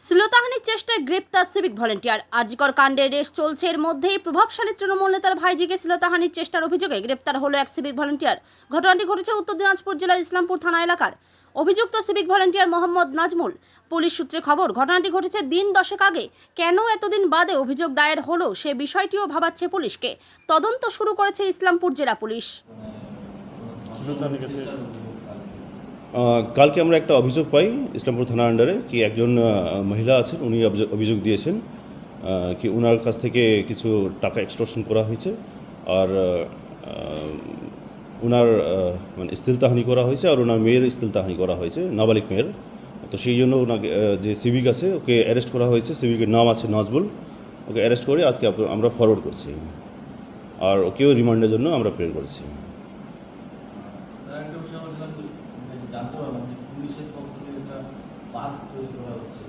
শ্লীলতাহানির চেষ্টায় গ্রেপ্তার civic volunteer. RG Kar কাণ্ডের রেশ চলছে, এর মধ্যেই প্রভাবশালী তৃণমূল নেতার ভাইজিকে শ্লীলতাহানির চেষ্টার অভিযোগে গ্রেপ্তার হলো এক সিভিক ভলেন্টিয়ার। ঘটনাটি ঘটেছে উত্তর দিনাজপুর জেলার ইসলামপুর থানা এলাকার। অভিযুক্ত civic volunteer Mohammad Nazmul. Police সূত্রে খবর, ঘটনাটি ঘটেছে দিন 10 আগে। কেন এতদিন বাদে অভিযোগ দায়ের হলো সে বিষয়টিও ভাবাচ্ছে পুলিশকে। তদন্ত শুরু করেছে ইসলামপুর জেলা পুলিশ। কালকে আমরা একটা অভিযোগ পাই ইসলামপুর থানা আন্ডারে কি একজন মহিলা আছেন, উনি অভিযোগ দিয়েছেন কি ওনার কাছ থেকে কিছু টাকা এক্সটর্শন করা হয়েছে আর ওনার মানে ইস্তিলতাহানি করা হয়েছে আর ওনার মেয়ের ইস্তিলতাহানি করা হয়েছে, নাবালিক মেয়ের। তো সেই জন্য ওনাকে যে সিভিক আছে ওকে অ্যারেস্ট করা হয়েছে। সিভিকের নাম আছে নাজবুল। ওকে অ্যারেস্ট করে আজকে আমরা ফরওয়ার্ড করছি আর ওকেও রিমান্ডের জন্য আমরা প্রেয়ার করেছি। জানতে পারলাম যে পুলিশের পক্ষ থেকে একটা বাঁধ তৈরি করা হচ্ছে,